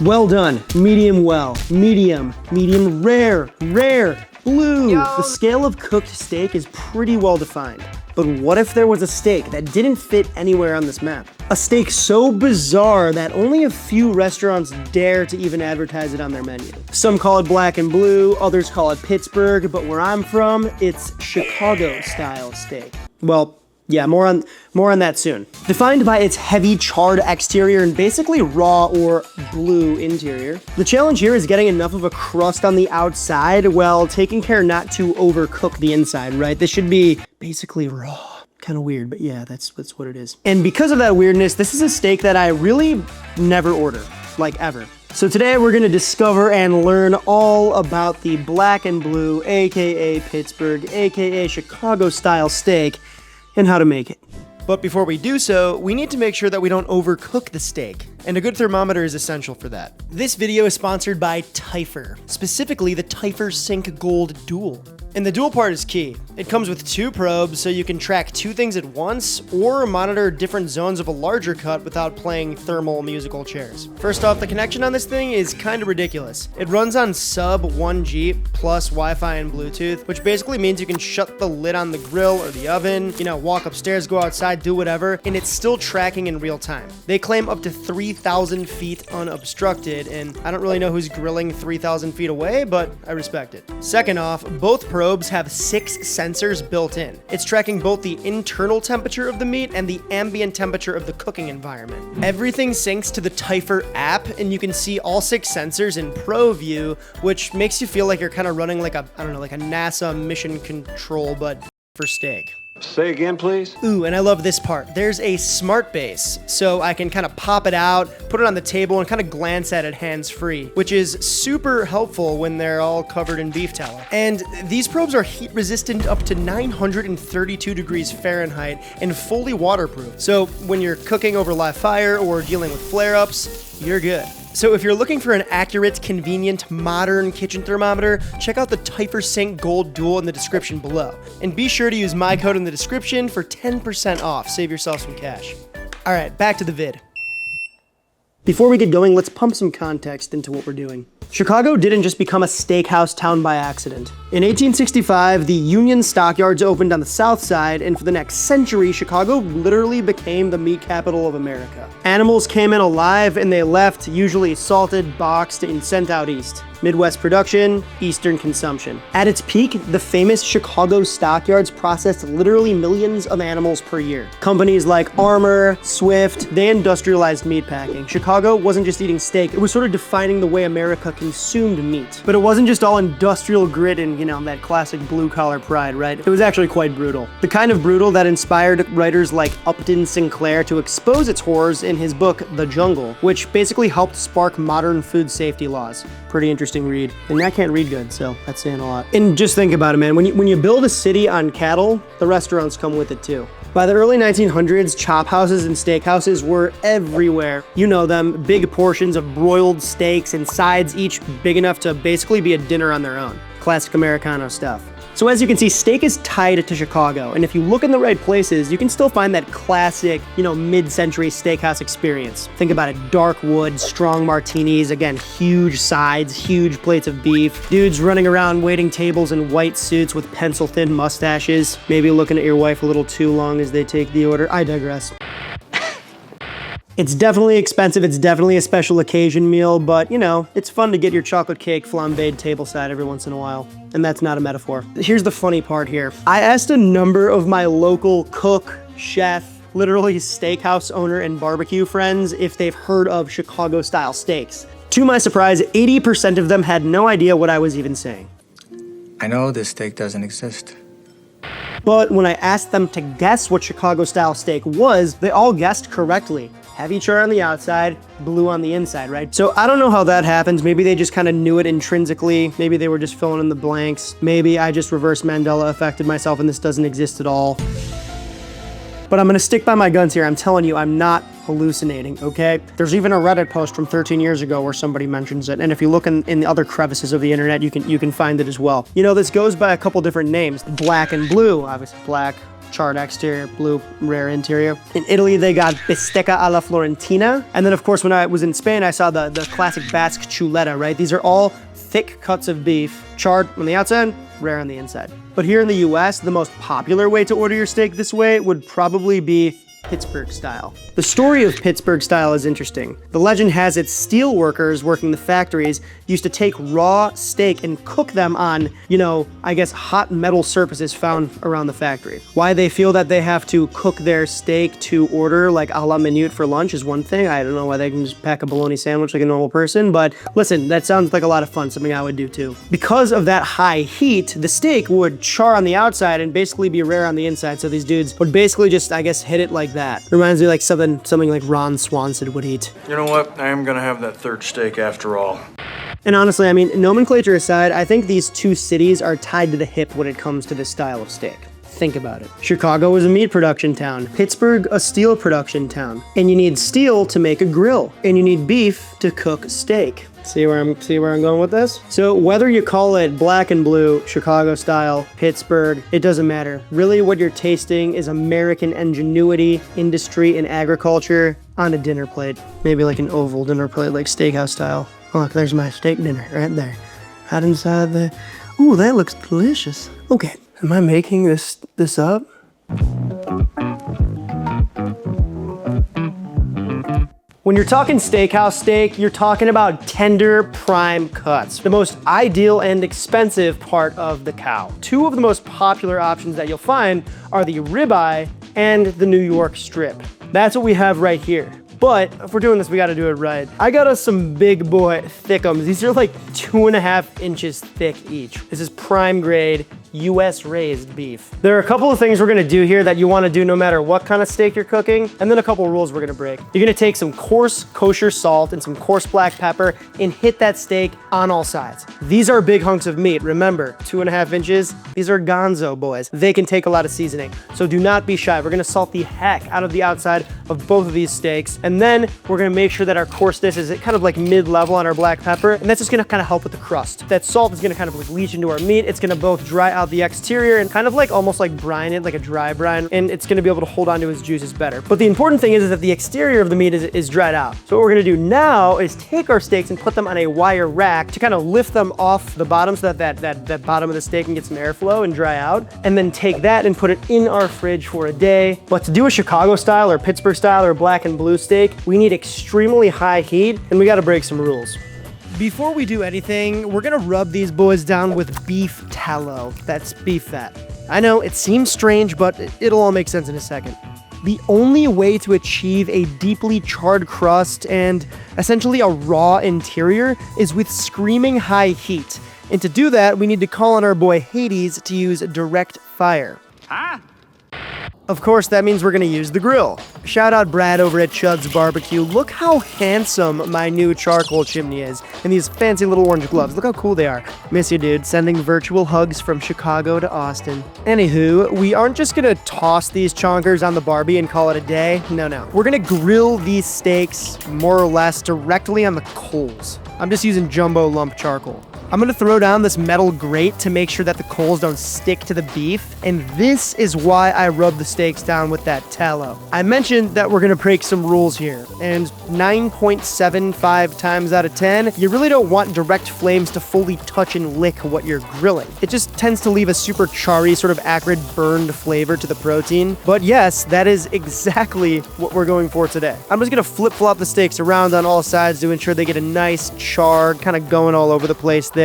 Well done, medium well, medium rare, blue. Yo. The scale of cooked steak is pretty well defined. But what if there was a steak that didn't fit anywhere on this map? A steak so bizarre that only a few restaurants dare to even advertise it on their menu. Some call it black and blue, others call it Pittsburgh, but where I'm from, it's Chicago style steak. Well, yeah, more on that soon. Defined by its heavy charred exterior and basically raw or blue interior. The challenge here is getting enough of a crust on the outside while taking care not to overcook the inside, right? This should be basically raw. Kind of weird, but yeah, that's what it is. And because of that weirdness, this is a steak that I really never order, like ever. So today we're gonna discover and learn all about the black and blue, AKA Pittsburgh, AKA Chicago style steak, and how to make it. But before we do so, we need to make sure that we don't overcook the steak, and a good thermometer is essential for that. This video is sponsored by Typhur, specifically the Typhur Sync Gold Dual. And the dual part is key. It comes with 2 probes, so you can track 2 things at once, or monitor different zones of a larger cut without playing thermal musical chairs. First off, the connection on this thing is kind of ridiculous. It runs on sub 1G plus Wi-Fi and Bluetooth, which basically means you can shut the lid on the grill or the oven, walk upstairs, go outside, do whatever, and it's still tracking in real time. They claim up to 3,000 feet unobstructed, and I don't really know who's grilling 3,000 feet away, but I respect it. Second off, both probes have 6 sensors built in. It's tracking both the internal temperature of the meat and the ambient temperature of the cooking environment. Everything syncs to the Typhur app, and you can see all 6 sensors in Pro View, which makes you feel like you're kind of running like a NASA mission control, but for steak. Say again, please. Ooh, and I love this part. There's a smart base, so I can kind of pop it out, put it on the table, and kind of glance at it hands-free, which is super helpful when they're all covered in beef tallow. And these probes are heat-resistant up to 932 degrees Fahrenheit and fully waterproof. So when you're cooking over live fire or dealing with flare-ups, you're good. So if you're looking for an accurate, convenient, modern kitchen thermometer, check out the Typhur Sync Gold Dual in the description below. And be sure to use my code in the description for 10% off. Save yourself some cash. All right, back to the vid. Before we get going, let's pump some context into what we're doing. Chicago didn't just become a steakhouse town by accident. In 1865, the Union Stockyards opened on the south side, and for the next century, Chicago literally became the meat capital of America. Animals came in alive and they left, usually salted, boxed, and sent out east. Midwest production, Eastern consumption. At its peak, the famous Chicago stockyards processed literally millions of animals per year. Companies like Armour, Swift, they industrialized meatpacking. Chicago wasn't just eating steak, it was sort of defining the way America consumed meat. But it wasn't just all industrial grit and, that classic blue-collar pride, right? It was actually quite brutal. The kind of brutal that inspired writers like Upton Sinclair to expose its horrors in his book, The Jungle, which basically helped spark modern food safety laws. Pretty interesting read. And I can't read good, so that's saying a lot. And just think about it, man. When you build a city on cattle, the restaurants come with it too. By the early 1900s, chop houses and steakhouses were everywhere. You know them, big portions of broiled steaks and sides, each big enough to basically be a dinner on their own. Classic Americano stuff. So as you can see, steak is tied to Chicago, and if you look in the right places, you can still find that classic, mid-century steakhouse experience. Think about it, dark wood, strong martinis, again, huge sides, huge plates of beef, dudes running around waiting tables in white suits with pencil-thin mustaches, maybe looking at your wife a little too long as they take the order. I digress. It's definitely expensive, it's definitely a special occasion meal, but it's fun to get your chocolate cake flambéed tableside every once in a while. And that's not a metaphor. Here's the funny part here. I asked a number of my local cook, chef, literally steakhouse owner and barbecue friends if they've heard of Chicago style steaks. To my surprise, 80% of them had no idea what I was even saying. I know this steak doesn't exist. But when I asked them to guess what Chicago style steak was, they all guessed correctly. Heavy char on the outside, blue on the inside, right? So I don't know how that happens. Maybe they just kind of knew it intrinsically. Maybe they were just filling in the blanks. Maybe I just reverse Mandela affected myself and this doesn't exist at all. But I'm gonna stick by my guns here. I'm telling you, I'm not hallucinating, okay? There's even a Reddit post from 13 years ago where somebody mentions it. And if you look in the other crevices of the internet, you can find it as well. This goes by a couple different names. Black and blue, obviously black, charred exterior, blue, rare interior. In Italy, they got bistecca alla Florentina. And then, of course, when I was in Spain, I saw the classic Basque chuleta, right? These are all thick cuts of beef, charred on the outside, rare on the inside. But here in the US, the most popular way to order your steak this way would probably be Pittsburgh style. The story of Pittsburgh style is interesting. The legend has it steel workers working the factories used to take raw steak and cook them on, you know, I guess hot metal surfaces found around the factory. Why they feel that they have to cook their steak to order like a la minute for lunch is one thing. I don't know why they can just pack a bologna sandwich like a normal person, but listen, that sounds like a lot of fun, something I would do too. Because of that high heat, the steak would char on the outside and basically be rare on the inside, so these dudes would basically just, I guess, hit it like that. Reminds me like something like Ron Swanson would eat. You know what? I am gonna have that third steak after all. And honestly, I mean, nomenclature aside, I think these two cities are tied to the hip when it comes to this style of steak. Think about it. Chicago is a meat production town. Pittsburgh, a steel production town. And you need steel to make a grill. And you need beef to cook steak. See where I'm going with this? So whether you call it black and blue, Chicago style, Pittsburgh, it doesn't matter. Really what you're tasting is American ingenuity, industry, and agriculture on a dinner plate. Maybe like an oval dinner plate, like Steakhouse style. Oh, look, there's my steak dinner right there. Right inside the... Ooh, that looks delicious. Okay, am I making this up? When you're talking steakhouse steak, you're talking about tender prime cuts, the most ideal and expensive part of the cow. Two of the most popular options that you'll find are the ribeye and the New York strip. That's what we have right here. But if we're doing this, we gotta do it right. I got us some big boy thickums. These are like 2.5 inches thick each. This is prime grade, US raised beef. There are a couple of things we're gonna do here that you wanna do no matter what kind of steak you're cooking, and then a couple of rules we're gonna break. You're gonna take some coarse kosher salt and some coarse black pepper and hit that steak on all sides. These are big hunks of meat. Remember, 2.5 inches, these are gonzo boys. They can take a lot of seasoning, so do not be shy. We're gonna salt the heck out of the outside of both of these steaks, and then we're gonna make sure that our coarseness is kind of like mid-level on our black pepper, and that's just gonna kind of help with the crust. That salt is gonna kind of like leach into our meat. It's gonna both dry out the exterior and kind of like almost like brine it, like a dry brine, and it's gonna be able to hold on to its juices better. But the important thing is that the exterior of the meat is dried out. So what we're gonna do now is take our steaks and put them on a wire rack to kind of lift them off the bottom so that bottom of the steak can get some airflow and dry out, and then take that and put it in our fridge for a day. But to do a Chicago style or Pittsburgh style or black and blue steak, we need extremely high heat, and we gotta break some rules. Before we do anything, we're gonna rub these boys down with beef tallow. That's beef fat. I know, it seems strange, but it'll all make sense in a second. The only way to achieve a deeply charred crust and essentially a raw interior is with screaming high heat. And to do that, we need to call on our boy Hades to use direct fire. Huh? Of course, that means we're gonna use the grill. Shout out Brad over at Chud's Barbecue. Look how handsome my new charcoal chimney is. And these fancy little orange gloves. Look how cool they are. Miss you, dude. Sending virtual hugs from Chicago to Austin. Anywho, we aren't just gonna toss these chonkers on the Barbie and call it a day. No. We're gonna grill these steaks more or less directly on the coals. I'm just using jumbo lump charcoal. I'm gonna throw down this metal grate to make sure that the coals don't stick to the beef, and this is why I rub the steaks down with that tallow. I mentioned that we're gonna break some rules here, and 9.75 times out of 10, you really don't want direct flames to fully touch and lick what you're grilling. It just tends to leave a super charry, sort of acrid, burned flavor to the protein. But yes, that is exactly what we're going for today. I'm just gonna flip-flop the steaks around on all sides to ensure they get a nice char, kind of going all over the place there.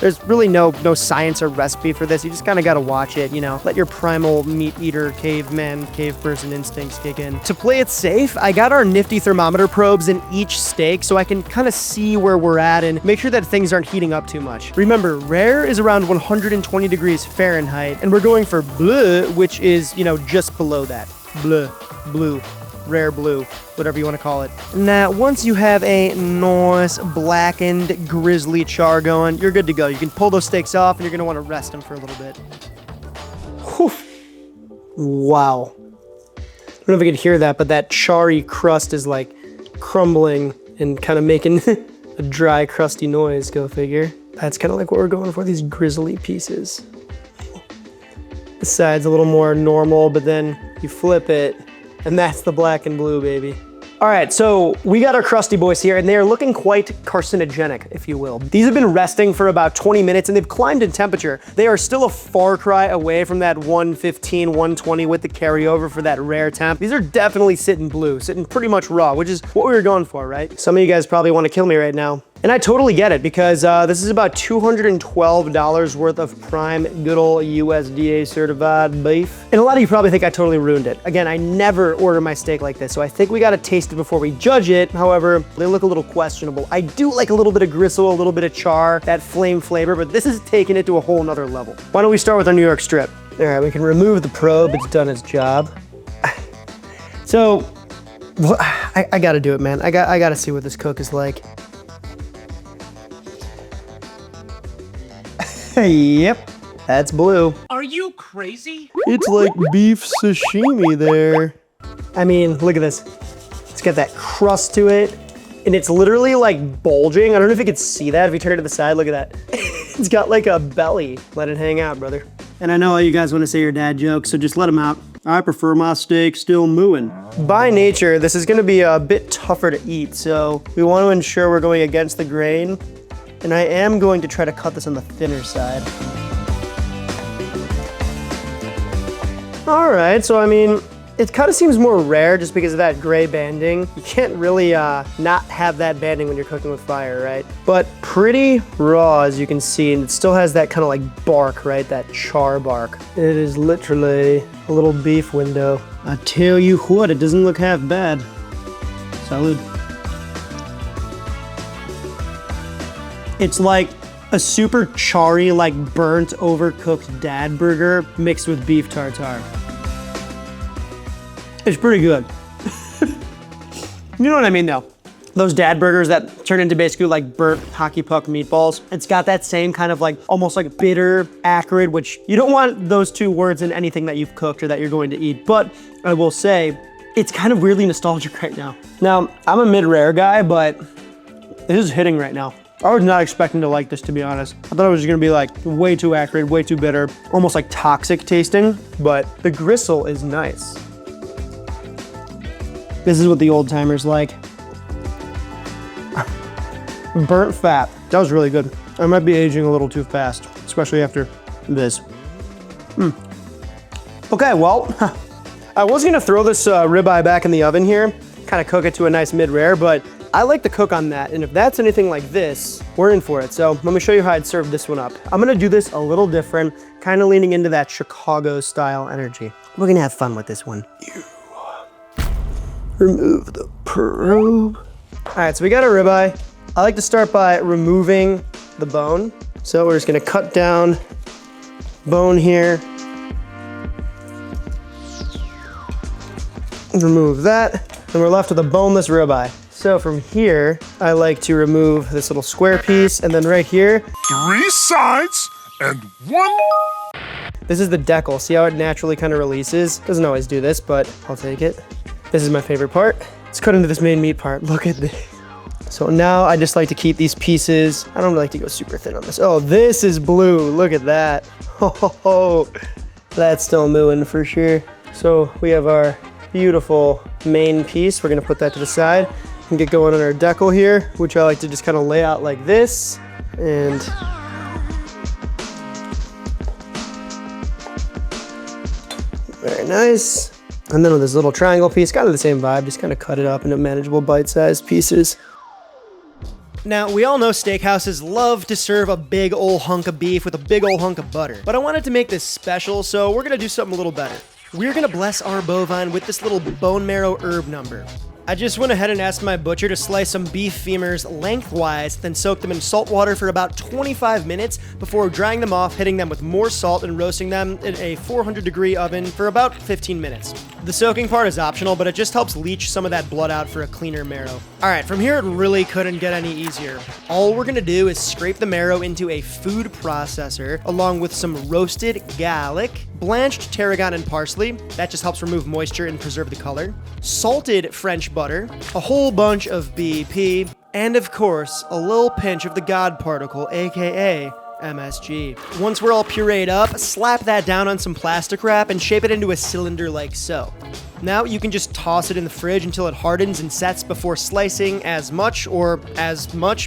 There's really no science or recipe for this. You just kind of got to watch it, you know. Let your primal meat eater, caveman, cave person instincts kick in. To play it safe, I got our nifty thermometer probes in each steak so I can kind of see where we're at and make sure that things aren't heating up too much. Remember, rare is around 120 degrees Fahrenheit, and we're going for bleu, which is, you know, just below that. Blue. Rare blue, whatever you want to call it. Now, once you have a nice blackened grizzly char going, you're good to go. You can pull those steaks off and you're going to want to rest them for a little bit. Whew. Wow. I don't know if I could hear that, but that charry crust is like crumbling and kind of making a dry, crusty noise, go figure. That's kind of like what we're going for, these grizzly pieces. This side's a little more normal, but then you flip it, and that's the black and blue, baby. All right, so we got our crusty boys here, and they are looking quite carcinogenic, if you will. These have been resting for about 20 minutes, and they've climbed in temperature. They are still a far cry away from that 115, 120 with the carryover for that rare temp. These are definitely sitting blue, sitting pretty much raw, which is what we were going for, right? Some of you guys probably want to kill me right now. And I totally get it, because this is about $212 worth of prime, good old USDA certified beef. And a lot of you probably think I totally ruined it. Again, I never order my steak like this, so I think we gotta taste it before we judge it. However, they look a little questionable. I do like a little bit of gristle, a little bit of char, that flame flavor, but this is taking it to a whole nother level. Why don't we start with our New York strip? All right, we can remove the probe, it's done its job. So, I gotta do it, man. I gotta see what this cook is like. Yep, that's blue. Are you crazy? It's like beef sashimi there. I mean, look at this. It's got that crust to it, and it's literally like bulging. I don't know if you can see that. If you turn it to the side, look at that. It's got like a belly. Let it hang out, brother. And I know all you guys want to say your dad jokes, so just let them out. I prefer my steak still mooing. By nature, this is gonna be a bit tougher to eat, so we want to ensure we're going against the grain. And I am going to try to cut this on the thinner side. All right, so I mean, it kind of seems more rare just because of that gray banding. You can't really not have that banding when you're cooking with fire, right? But pretty raw, as you can see, and it still has that kind of like bark, right? That char bark. It is literally a little beef window. I tell you what, it doesn't look half bad. Salud. It's like a super charry, like burnt, overcooked dad burger mixed with beef tartare. It's pretty good. You know what I mean though? Those dad burgers that turn into basically like burnt hockey puck meatballs. It's got that same kind of like, almost like bitter, acrid, which you don't want those two words in anything that you've cooked or that you're going to eat. But I will say, it's kind of weirdly nostalgic right now. Now, I'm a mid-rare guy, but this is hitting right now. I was not expecting to like this, to be honest. I thought it was gonna be like way too acrid, way too bitter, almost like toxic tasting, but the gristle is nice. This is what the old timers like. Burnt fat. That was really good. I might be aging a little too fast, especially after this. Okay, well, I was gonna throw this ribeye back in the oven here, kind of cook it to a nice mid-rare, but I like to cook on that, and if that's anything like this, we're in for it. So let me show you how I'd serve this one up. I'm gonna do this a little different, kind of leaning into that Chicago style energy. We're gonna have fun with this one. Remove the probe. All right, so we got a ribeye. I like to start by removing the bone. So we're just gonna cut down bone here. Remove that, and we're left with a boneless ribeye. So from here, I like to remove this little square piece, and then right here, 3 sides and 1. this is the decal. See how it naturally kind of releases? Doesn't always do this, but I'll take it. This is my favorite part. Let's cut into this main meat part. Look at this. So now I just like to keep these pieces. I don't like to go super thin on this. Oh, this is blue. Look at that. Oh, that's still mooing for sure. So we have our beautiful main piece. We're gonna put that to the side and get going on our decal here, which I like to just kind of lay out like this. And very nice. And then with this little triangle piece, kind of the same vibe, just kind of cut it up into manageable bite-sized pieces. Now, we all know steakhouses love to serve a big old hunk of beef with a big old hunk of butter, but I wanted to make this special, so we're gonna do something a little better. We're gonna bless our bovine with this little bone marrow herb number. I just went ahead and asked my butcher to slice some beef femurs lengthwise, then soak them in salt water for about 25 minutes before drying them off, hitting them with more salt and roasting them in a 400-degree oven for about 15 minutes. The soaking part is optional, but it just helps leach some of that blood out for a cleaner marrow. All right, from here it really couldn't get any easier. All we're gonna do is scrape the marrow into a food processor along with some roasted garlic, blanched tarragon and parsley, that just helps remove moisture and preserve the color, salted French butter, a whole bunch of BP, and of course, a little pinch of the God particle, aka MSG. Once we're all pureed up, slap that down on some plastic wrap and shape it into a cylinder like so. Now you can just toss it in the fridge until it hardens and sets before slicing as much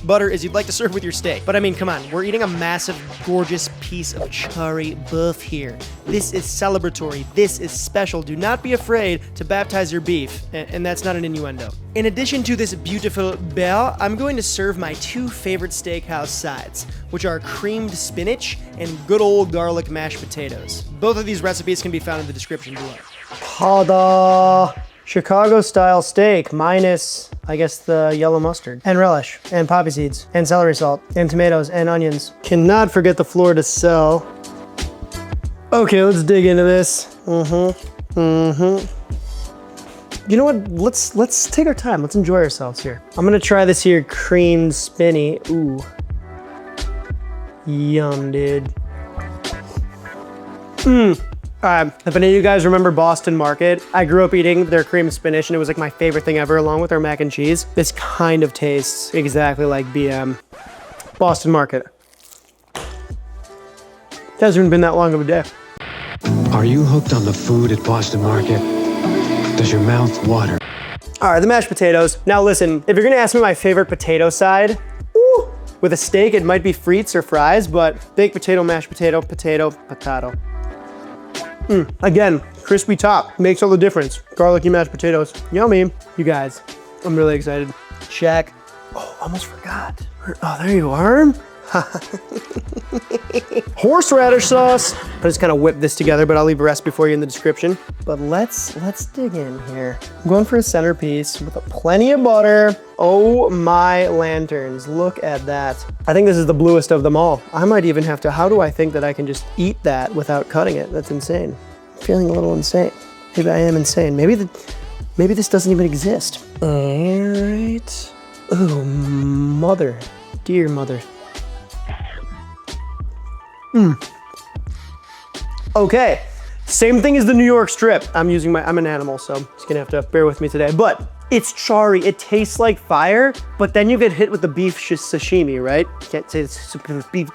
butter as you'd like to serve with your steak. But I mean, come on, we're eating a massive, gorgeous piece of cherry buff here. This is celebratory. This is special. Do not be afraid to baptize your beef, and that's not an innuendo. In addition to this beautiful bear, I'm going to serve my two favorite steakhouse sides, which are creamed spinach and good old garlic mashed potatoes. Both of these recipes can be found in the description below. Ta-da! Chicago-style steak minus, I guess, the yellow mustard and relish and poppy seeds and celery salt and tomatoes and onions. Cannot forget the Florida cell. Okay, let's dig into this. You know what? Let's take our time. Let's enjoy ourselves here. I'm gonna try this here creamed spinny. Ooh, yum, dude. If any of you guys remember Boston Market, I grew up eating their cream spinach and it was like my favorite thing ever along with their mac and cheese. This kind of tastes exactly like BM. Boston Market. It hasn't even been that long of a day. Are you hooked on the food at Boston Market? Does your mouth water? All right, the mashed potatoes. Now listen, if you're gonna ask me my favorite potato side, with a steak, it might be frites or fries, but baked potato, mashed potato, potato. Again, crispy top makes all the difference. Garlicky mashed potatoes, yummy. You guys, I'm really excited. Check. Oh, almost forgot. Oh, there you are. Horseradish sauce. I just kind of whip this together, but I'll leave a recipe for you in the description. But let's dig in here. I'm going for a centerpiece with plenty of butter. Oh my lanterns, look at that. I think this is the bluest of them all. I might even have to, how do I think that I can just eat that without cutting it? That's insane. I'm feeling a little insane. Maybe I am insane. Maybe this doesn't even exist. All right. Oh, mother, dear mother. Okay, same thing as the New York strip. I'm an animal, so just gonna have to bear with me today. But it's charry, it tastes like fire, but then you get hit with the beef sashimi, right? Can't say it's beef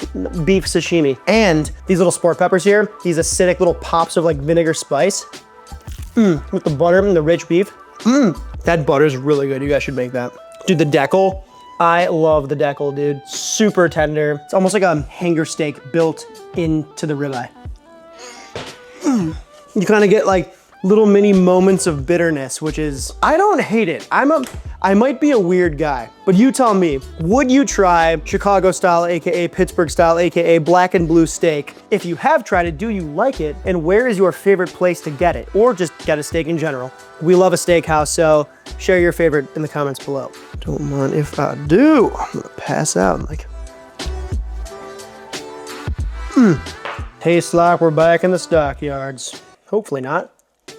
sashimi. And these little sport peppers here, these acidic little pops of like vinegar spice. With the butter and the rich beef. That butter is really good, you guys should make that. Dude, the decal. I love the decal, dude. Super tender. It's almost like a hanger steak built into the ribeye. You kind of get like little mini moments of bitterness, which is, I don't hate it. I might be a weird guy, but you tell me, would you try Chicago style, AKA Pittsburgh style, AKA black and blue steak? If you have tried it, do you like it? And where is your favorite place to get it? Or just get a steak in general. We love a steakhouse, so share your favorite in the comments below. Don't mind if I do. I'm gonna pass out like. Tastes like we're back in the stockyards. Hopefully not.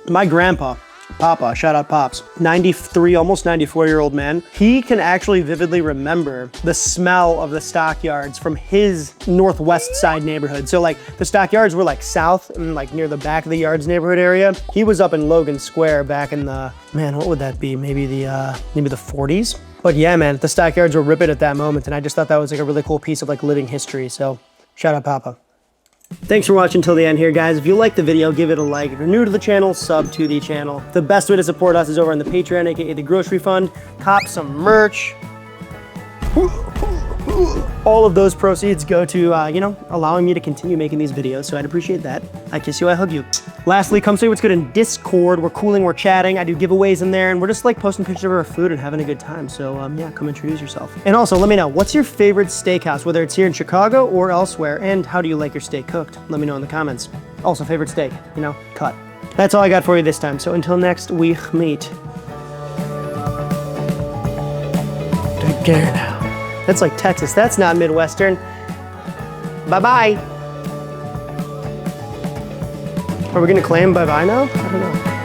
My grandpa, Papa, shout out Pops, 93, almost 94-year-old man, he can actually vividly remember the smell of the stockyards from his northwest side neighborhood. So like the stockyards were like south and like near the back of the yards neighborhood area. He was up in Logan Square back in the, man, what would that be? Maybe the 40s? But yeah, man, the stockyards were ripping at that moment. And I just thought that was like a really cool piece of like living history. So shout out Papa. Thanks for watching till the end here, guys. If you liked the video, give it a like. If you're new to the channel, sub to the channel. The best way to support us is over on the Patreon, aka the Grocery Fund. Cop some merch. All of those proceeds go to, allowing me to continue making these videos, so I'd appreciate that. I kiss you, I hug you. Lastly, come say what's good in Discord. We're cooling, we're chatting. I do giveaways in there, and we're just like posting pictures of our food and having a good time. So yeah, come introduce yourself. And also, let me know, what's your favorite steakhouse, whether it's here in Chicago or elsewhere, and how do you like your steak cooked? Let me know in the comments. Also, favorite steak, cut. That's all I got for you this time, so until next we meet. Take care now. That's like Texas. That's not Midwestern. Bye-bye. Are we gonna claim bye-bye now? I don't know.